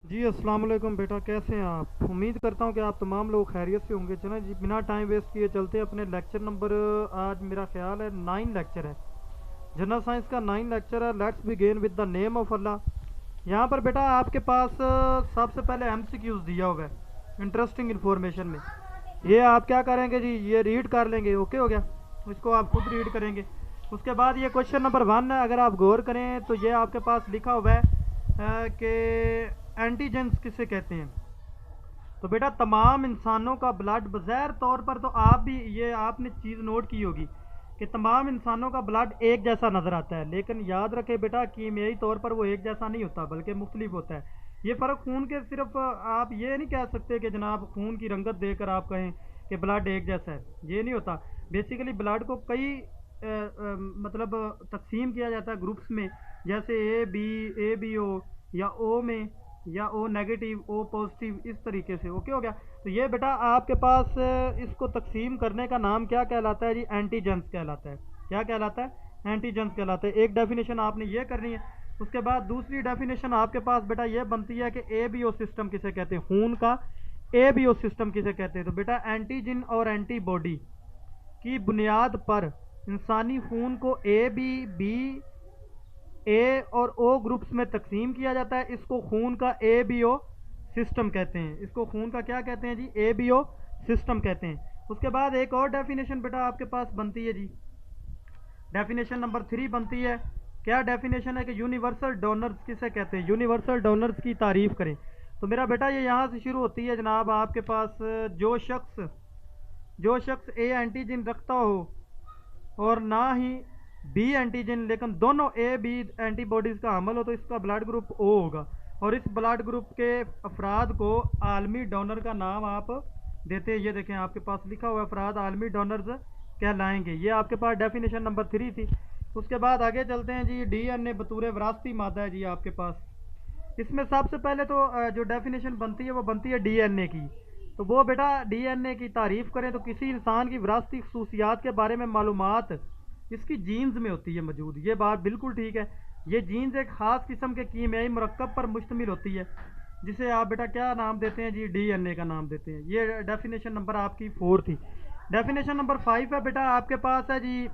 जी अस्सलाम वालेकुम बेटा, कैसे हैं आप? उम्मीद करता हूँ कि आप तमाम लोग खैरियत से होंगे। चलें जी, बिना टाइम वेस्ट किए चलते हैं अपने लेक्चर नंबर। आज मेरा ख्याल है 9 लेक्चर है, जनरल साइंस का 9 लेक्चर है। Let's begin with the name of Allah. यहाँ पर बेटा आपके पास सबसे पहले एमसीक्यूज दिया हुआ है इंटरेस्टिंग इन्फॉर्मेशन में। ये आप क्या करेंगे जी, ये रीड कर लेंगे। ओके हो गया, इसको आप खुद रीड करेंगे। उसके बाद ये क्वेश्चन नंबर 1 है, अगर आप गौर करें तो ये आपके पास लिखा हुआ है कि एंटीजेंस किसे कहते हैं। तो बेटा तमाम इंसानों का ब्लड बज़ैर तौर पर, तो आप भी ये आपने चीज़ नोट की होगी कि तमाम इंसानों का ब्लड एक जैसा नज़र आता है, लेकिन याद रखें बेटा कीमियाई तौर पर वो एक जैसा नहीं होता बल्कि मुख्तलिफ होता है। ये फ़र्क खून के, सिर्फ आप ये नहीं कह सकते कि जनाब खून की रंगत देखकर आप कहें कि ब्लड एक जैसा है, ये नहीं होता। बेसिकली ब्लड को कई मतलब तकसीम किया जाता है ग्रुप्स में, जैसे ए बी ओ, या ओ में, या ओ नेगेटिव, ओ पॉजिटिव, इस तरीके से। ओके हो गया। तो ये बेटा आपके पास इसको तकसीम करने का नाम क्या कहलाता है जी? एंटीजेंस कहलाता है। क्या कहलाता है? एंटीजेंस कहलाता है। एक डेफिनेशन आपने ये करनी है। उसके बाद दूसरी डेफिनेशन आपके पास बेटा ये बनती है कि ए बी ओ सिस्टम किसे कहते हैं, खून का ए बी ओ सिस्टम किसे कहते हैं। तो बेटा एंटीजन और एंटीबॉडी की बुनियाद पर इंसानी खून को बी ए और ओ ग्रुप्स में तकसीम किया जाता है। इसको खून का ए बी ओ सिस्टम कहते हैं। इसको खून का क्या कहते हैं जी? ए बी ओ सिस्टम कहते हैं। उसके बाद एक और डेफिनेशन बेटा आपके पास बनती है जी, डेफिनेशन नंबर 3 बनती है। क्या डेफिनेशन है कि यूनिवर्सल डोनर्स किसे कहते हैं? यूनिवर्सल डोनर्स की तारीफ करें। तो मेरा बेटा ये यहाँ से शुरू होती है जनाब। आपके पास जो शख्स ए एंटीजन रखता हो और ना ही बी एंटीजन, लेकिन दोनों ए बी एंटीबॉडीज़ का हमल हो, तो इसका ब्लड ग्रुप ओ होगा। और इस ब्लड ग्रुप के अफराद को आलमी डोनर का नाम आप देते हैं। ये देखें आपके पास लिखा हुआ अफराद आलमी डोनर्स कहलाएंगे। ये आपके पास डेफिनेशन नंबर 3 थी। उसके बाद आगे चलते हैं जी। डीएनए बतौर विरासती मादा है जी आपके पास। इसमें सबसे पहले तो जो डेफिनेशन बनती है वो बनती है डीएनए की। तो वो बेटा डीएनए की तारीफ करें तो किसी इंसान की विरासती खसूसियात के बारे में मालूमात इसकी जीन्स में होती है मौजूद। ये बात बिल्कुल ठीक है। ये जीन्स एक ख़ास किस्म के कीमियाई मरकब पर मुश्तमिल होती है, जिसे आप बेटा क्या नाम देते हैं जी? डीएनए का नाम देते हैं। ये डेफिनेशन नंबर आपकी 4 थी। डेफिनेशन नंबर 5 है बेटा आपके पास है जी,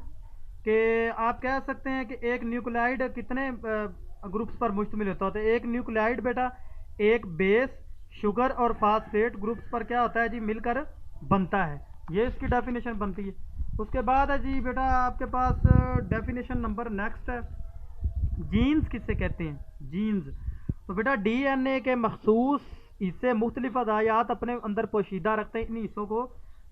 कि आप कह सकते हैं कि एक न्यूक्लियाइड कितने ग्रुप्स पर मुश्तमिल होता है। एक न्यूक्लियाइड बेटा एक बेस, शुगर और फास्फेट ग्रुप्स पर क्या होता है जी? मिलकर बनता है। ये इसकी डेफिनेशन बनती है। उसके बाद है जी बेटा आपके पास डेफिनेशन नंबर नेक्स्ट है, जीन्स किसे कहते हैं? जीन्स। तो बेटा डीएनए के मखसूस हिस्से मुख्तलिफ अदायात अपने अंदर पोशीदा रखते हैं, इन हिस्सों को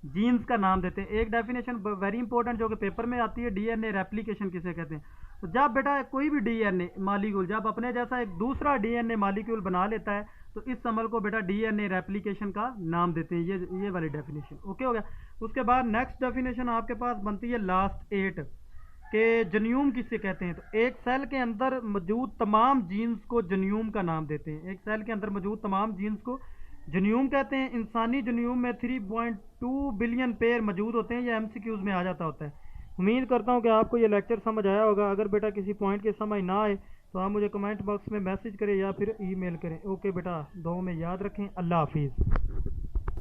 जीन्स का नाम देते हैं। एक डेफिनेशन वेरी इंपॉर्टेंट जो कि पेपर में आती है, डीएनए रेप्लिकेशन किसे कहते हैं। तो जब बेटा कोई भी डीएनए मालिक्यूल जब अपने जैसा एक दूसरा डीएनए मालिक्यूल बना लेता है, तो इस अमल को बेटा डीएनए रेप्लिकेशन का नाम देते हैं। ये वाली डेफिनेशन ओके हो गया। उसके बाद नेक्स्ट डेफिनेशन आपके पास बनती है लास्ट 8 के जन्यूम किसे कहते हैं। तो एक सेल के अंदर मौजूद तमाम जीन्स को जन्यूम का नाम देते हैं। एक सेल के अंदर मौजूद तमाम जीन्स को जन्यूम कहते हैं। इंसानी जन्यूम में 3.2 बिलियन पेयर मौजूद होते हैं। ये एमसीक्यूज में आ जाता होता है। उम्मीद करता हूँ कि आपको ये लेक्चर समझ आया होगा। अगर बेटा किसी पॉइंट के समझ ना आए तो आप मुझे कमेंट बॉक्स में मैसेज करें या फिर ईमेल करें। ओके बेटा, दुआ में याद रखें। अल्लाह हाफिज़।